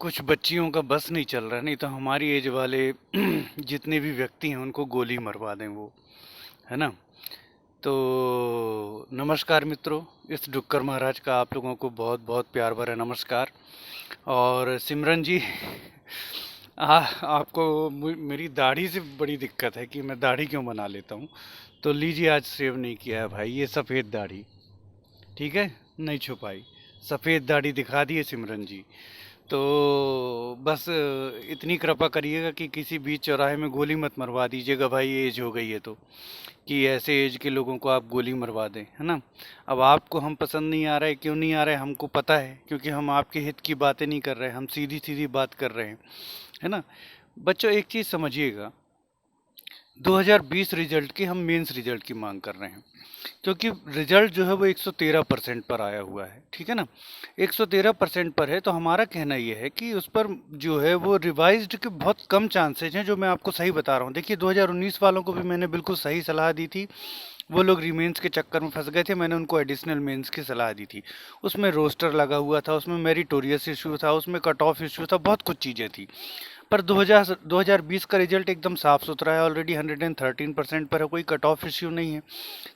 कुछ बच्चियों का बस नहीं चल रहा, नहीं तो हमारी एज वाले जितने भी व्यक्ति हैं उनको गोली मरवा दें वो, है ना। तो नमस्कार मित्रों, इस डुक्कर महाराज का आप लोगों को बहुत बहुत प्यार भरा नमस्कार। और सिमरन जी आपको मेरी दाढ़ी से बड़ी दिक्कत है कि मैं दाढ़ी क्यों बना लेता हूँ। तो लीजिए, आज सेव नहीं किया है भाई, ये सफ़ेद दाढ़ी, ठीक है, नहीं छुपाई, सफ़ेद दाढ़ी दिखा दी है सिमरन जी। तो बस इतनी कृपा करिएगा कि किसी बीच चौराहे में गोली मत मरवा दीजिएगा भाई, एज हो गई है तो, कि ऐसे एज के लोगों को आप गोली मरवा दें, है ना। अब आपको हम पसंद नहीं आ रहा है, क्यों नहीं आ रहा है हमको पता है, क्योंकि हम आपके हित की बातें नहीं कर रहे हैं, हम सीधी सीधी बात कर रहे हैं, है ना। बच्चों, एक चीज़ समझिएगा, 2020 रिजल्ट की हम मेंस रिजल्ट की मांग कर रहे हैं, क्योंकि रिजल्ट जो है वो 113% पर आया हुआ है, ठीक है ना। 113% पर है, तो हमारा कहना ये है कि उस पर जो है वो रिवाइज्ड के बहुत कम चांसेज हैं, जो मैं आपको सही बता रहा हूँ। देखिए, 2019 वालों को भी मैंने बिल्कुल सही सलाह दी थी, वो लोग रीमेंस के चक्कर में फंस गए थे, मैंने उनको एडिशनल मेंस की सलाह दी थी। उसमें रोस्टर लगा हुआ था, उसमें मेरिटोरियस इशू था, उसमें कट ऑफ इशू था, बहुत कुछ चीज़ें थी। पर 2020 का रिजल्ट एकदम साफ सुथरा है, ऑलरेडी 113% पर है, कोई कट ऑफ इश्यू नहीं है।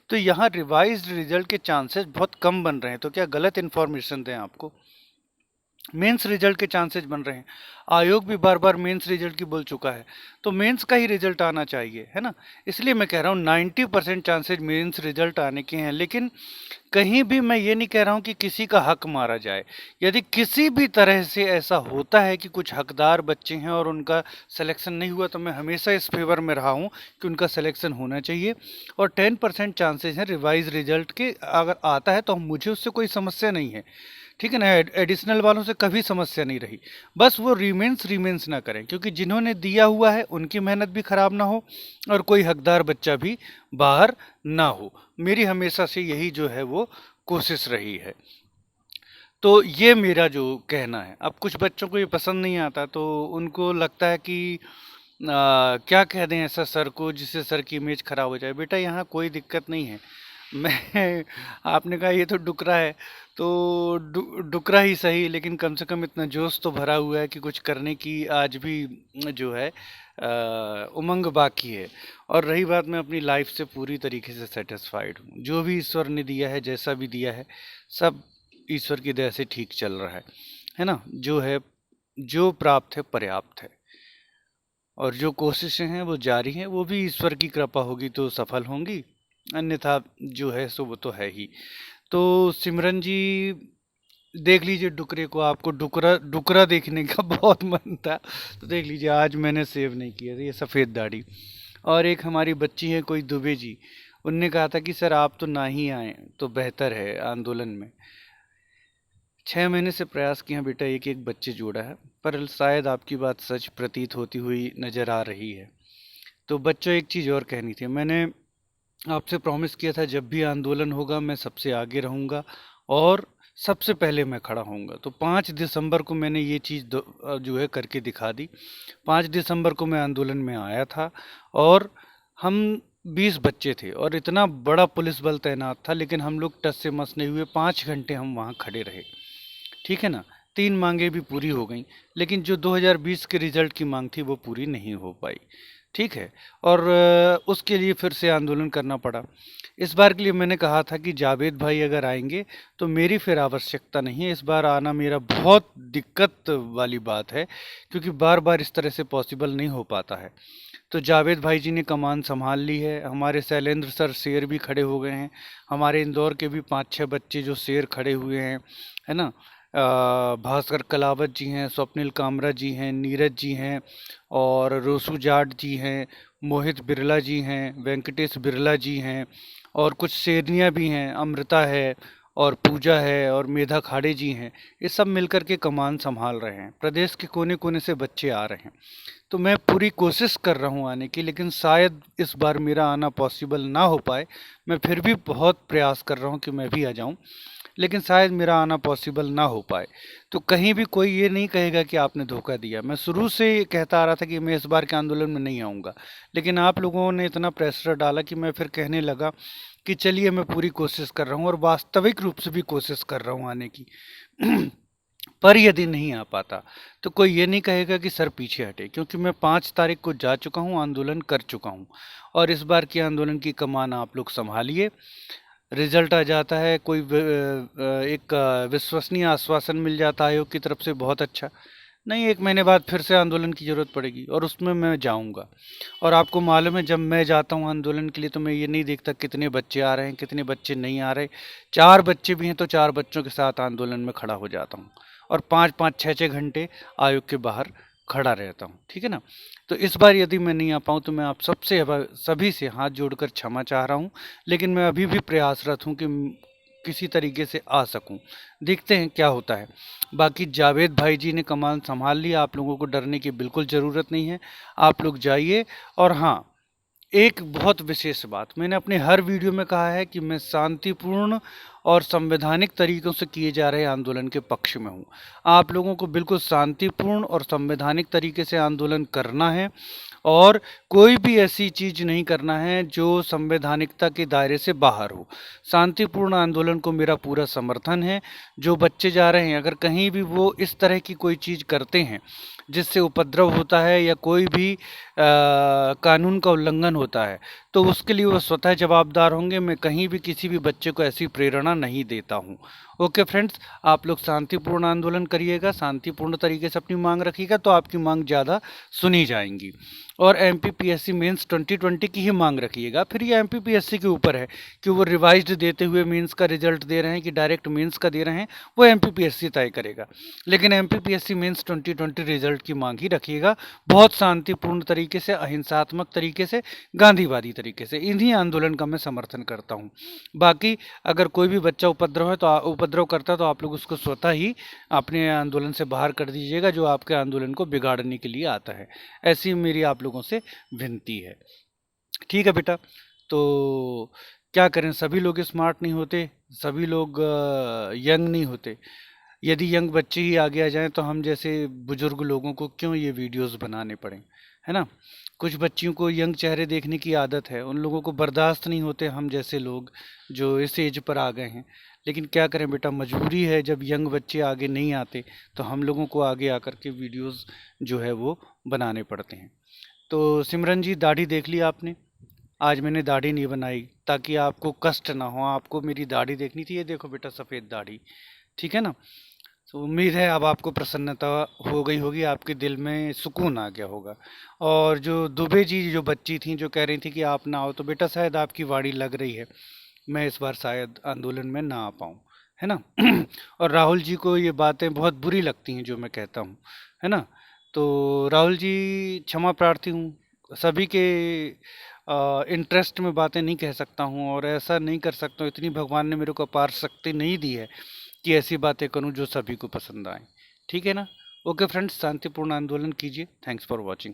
तो यहाँ रिवाइज्ड रिजल्ट के चांसेस बहुत कम बन रहे हैं। तो क्या गलत इन्फॉर्मेशन दें आपको? मेंस रिजल्ट के चांसेस बन रहे हैं। आयोग भी बार बार मेंस रिजल्ट की बोल चुका है, तो मेंस का ही रिजल्ट आना चाहिए, है ना। इसलिए मैं कह रहा हूँ 90% चांसेस मेंस रिजल्ट आने के हैं, लेकिन कहीं भी मैं ये नहीं कह रहा हूँ कि किसी का हक मारा जाए। यदि किसी भी तरह से ऐसा होता है कि कुछ हकदार बच्चे हैं और उनका सिलेक्शन नहीं हुआ, तो मैं हमेशा इस फेवर में रहा हूँ कि उनका सिलेक्शन होना चाहिए। और 10% चांसेस हैं रिवाइज रिजल्ट के, अगर आता है तो मुझे उससे कोई समस्या नहीं है, ठीक है ना। एडिशनल वालों से कभी समस्या नहीं रही। बस वो रीमेंस ना करें, क्योंकि जिन्होंने दिया हुआ है उनकी मेहनत भी खराब ना हो और कोई हकदार बच्चा भी बाहर ना हो। मेरी हमेशा से यही जो है वो कोशिश रही है। तो ये मेरा जो कहना है। अब कुछ बच्चों को ये पसंद नहीं आता, तो उनको लगता है कि क्या कह दें ऐसा सर को जिससे सर की इमेज खराब हो जाए। बेटा, यहाँ कोई दिक्कत नहीं है। मैं आपने कहा ये तो डुकरा है, तो डुकरा ही सही, लेकिन कम से कम इतना जोश तो भरा हुआ है कि कुछ करने की आज भी जो है उमंग बाकी है। और रही बात, मैं अपनी लाइफ से पूरी तरीके से सेटिस्फाइड हूँ। जो भी ईश्वर ने दिया है, जैसा भी दिया है, सब ईश्वर की दया से ठीक चल रहा है ना। जो है, जो प्राप्त है पर्याप्त है, और जो कोशिशें हैं वो जारी हैं, वो भी ईश्वर की कृपा होगी तो सफल होंगी, अन्यथा जो है सो वो तो है ही। तो सिमरन जी, देख लीजिए डुकरे को, आपको डुकरा डुकरा देखने का बहुत मन था, तो देख लीजिए आज मैंने सेव नहीं किया। ये सफ़ेद दाढ़ी। और एक हमारी बच्ची है कोई दुबे जी, उनने कहा था कि सर आप तो ना ही आए तो बेहतर है आंदोलन में। 6 महीने से प्रयास किया बेटा, एक एक बच्चे जोड़ा है, पर शायद आपकी बात सच प्रतीत होती हुई नजर आ रही है। तो बच्चों, एक चीज़ और कहनी थी। मैंने आपसे प्रॉमिस किया था जब भी आंदोलन होगा मैं सबसे आगे रहूंगा और सबसे पहले मैं खड़ा होऊंगा। तो 5 दिसंबर को मैंने ये चीज़ जो है करके दिखा दी। 5 दिसंबर को मैं आंदोलन में आया था, और हम 20 बच्चे थे और इतना बड़ा पुलिस बल तैनात था, लेकिन हम लोग टस से मस नहीं हुए। 5 घंटे हम वहाँ खड़े रहे, ठीक है ना। 3 मांगे भी पूरी हो गई, लेकिन जो 2020 के रिजल्ट की मांग थी वो पूरी नहीं हो पाई, ठीक है। और उसके लिए फिर से आंदोलन करना पड़ा। इस बार के लिए मैंने कहा था कि जावेद भाई अगर आएंगे तो मेरी फिर आवश्यकता नहीं है। इस बार आना मेरा बहुत दिक्कत वाली बात है, क्योंकि बार बार इस तरह से पॉसिबल नहीं हो पाता है। तो जावेद भाई जी ने कमान संभाल ली है। हमारे शैलेंद्र सर शेर भी खड़े हो गए हैं। हमारे इंदौर के भी 5-6 बच्चे जो शेर खड़े हुए हैं, है ना। भास्कर कलावत जी हैं, स्वप्निल कामरा जी हैं, नीरज जी हैं, और रोसू जाट जी हैं, मोहित बिरला जी हैं, वेंकटेश बिरला जी हैं, और कुछ शेरनियाँ भी हैं, अमृता है और पूजा है और मेधा खाड़े जी हैं। ये सब मिलकर के कमान संभाल रहे हैं। प्रदेश के कोने कोने से बच्चे आ रहे हैं। तो मैं पूरी कोशिश कर रहा हूँ आने की, लेकिन शायद इस बार मेरा आना पॉसिबल ना हो पाए। मैं फिर भी बहुत प्रयास कर रहा हूँ कि मैं भी आ जाऊँ, लेकिन शायद मेरा आना पॉसिबल ना हो पाए। तो कहीं भी कोई ये नहीं कहेगा कि आपने धोखा दिया। मैं शुरू से कहता आ रहा था कि मैं इस बार के आंदोलन में नहीं आऊँगा, लेकिन आप लोगों ने इतना प्रेशर डाला कि मैं फिर कहने लगा कि चलिए मैं पूरी कोशिश कर रहा हूँ, और वास्तविक रूप से भी कोशिश कर रहा हूँ आने की। पर यदि नहीं आ पाता तो कोई ये नहीं कहेगा कि सर पीछे हटे, क्योंकि मैं 5 तारीख को जा चुका हूँ, आंदोलन कर चुका हूँ। और इस बार की आंदोलन की कमान आप लोग संभालिए। रिजल्ट आ जाता है, कोई एक विश्वसनीय आश्वासन मिल जाता है आयोग की तरफ से, बहुत अच्छा। नहीं, 1 महीने बाद फिर से आंदोलन की ज़रूरत पड़ेगी और उसमें मैं जाऊंगा। और आपको मालूम है, जब मैं जाता हूँ आंदोलन के लिए तो मैं ये नहीं देखता कितने बच्चे आ रहे हैं कितने बच्चे नहीं आ रहे। 4 बच्चे भी हैं तो 4 बच्चों के साथ आंदोलन में खड़ा हो जाता हूँ और 5-5 6-6 घंटे आयोग के बाहर खड़ा रहता हूँ, ठीक है ना। तो इस बार यदि मैं नहीं आ पाऊँ तो मैं आप सभी से हाथ जोड़कर क्षमा चाह रहा हूँ, लेकिन मैं अभी भी प्रयासरत हूँ कि किसी तरीके से आ सकूं। देखते हैं क्या होता है। बाकी जावेद भाई जी ने कमान संभाल लिया, आप लोगों को डरने की बिल्कुल ज़रूरत नहीं है। आप लोग जाइए। और हाँ, एक बहुत विशेष बात, मैंने अपने हर वीडियो में कहा है कि मैं शांतिपूर्ण और संवैधानिक तरीकों से किए जा रहे आंदोलन के पक्ष में हूँ। आप लोगों को बिल्कुल शांतिपूर्ण और संवैधानिक तरीके से आंदोलन करना है और कोई भी ऐसी चीज़ नहीं करना है जो संवैधानिकता के दायरे से बाहर हो। शांतिपूर्ण आंदोलन को मेरा पूरा समर्थन है। जो बच्चे जा रहे हैं, अगर कहीं भी वो इस तरह की कोई चीज़ करते हैं जिससे उपद्रव होता है या कोई भी कानून का उल्लंघन होता है, तो उसके लिए वो स्वतः जवाबदार होंगे। मैं कहीं भी किसी भी बच्चे को ऐसी प्रेरणा नहीं देता हूँ। ओके फ्रेंड्स, आप लोग शांतिपूर्ण आंदोलन करिएगा, शांतिपूर्ण तरीके से अपनी मांग रखिएगा तो आपकी मांग ज़्यादा सुनी जाएंगी। और एमपीपीएससी मेंस 2020 की ही मांग रखिएगा। फिर ये एमपीपीएससी के ऊपर है कि वो रिवाइज्ड देते हुए मेंस का रिजल्ट दे रहे हैं कि डायरेक्ट मेंस का दे रहे हैं, वो एमपीपीएससी तय करेगा। लेकिन एमपीपीएससी मेंस 2020 रिजल्ट की मांग ही रखिएगा, बहुत शांतिपूर्ण तरीके से, अहिंसात्मक तरीके से, गांधीवादी तरीके से। इन्हीं आंदोलन का मैं समर्थन करता हूँ। बाकी अगर कोई भी बच्चा उपद्रव करता है तो आप लोग उसको स्वतः ही अपने आंदोलन से बाहर कर दीजिएगा, जो आपके आंदोलन को बिगाड़ने के लिए आता है। ऐसी मेरी आप लोगों से विनती है। ठीक है बेटा। तो क्या करें, सभी लोग स्मार्ट नहीं होते, सभी लोग यंग नहीं होते। यदि यंग बच्चे ही आगे आ जाएं तो हम जैसे बुजुर्ग लोगों को क्यों ये वीडियोस बनाने पड़े, है ना। कुछ बच्चियों को यंग चेहरे देखने की आदत है, उन लोगों को बर्दाश्त नहीं होते हम जैसे लोग जो इस एज पर आ गए हैं। लेकिन क्या करें बेटा, मजबूरी है। जब यंग बच्चे आगे नहीं आते तो हम लोगों को आगे आकर के वीडियोस जो है वो बनाने पड़ते हैं। तो सिमरन जी, दाढ़ी देख ली आपने। आज मैंने दाढ़ी नहीं बनाई ताकि आपको कष्ट ना हो, आपको मेरी दाढ़ी देखनी थी। ये देखो बेटा, सफ़ेद दाढ़ी, ठीक है ना। तो उम्मीद है अब आपको प्रसन्नता हो गई होगी, आपके दिल में सुकून आ गया होगा। और जो दुबे जी जो बच्ची थी जो कह रही थी कि आप ना आओ, तो बेटा शायद आपकी वाड़ी लग रही है, मैं इस बार शायद आंदोलन में ना आ पाऊँ, है ना। और राहुल जी को ये बातें बहुत बुरी लगती हैं जो मैं कहता हूँ, है ना। तो राहुल जी, क्षमा प्रार्थी हूँ। सभी के इंटरेस्ट में बातें नहीं कह सकता हूँ और ऐसा नहीं कर सकता हूँ, इतनी भगवान ने मेरे को अपार शक्ति नहीं दी है कि ऐसी बातें करूं जो सभी को पसंद आए। ठीक है ना। ओके फ्रेंड्स, शांतिपूर्ण आंदोलन कीजिए। Thanks for watching.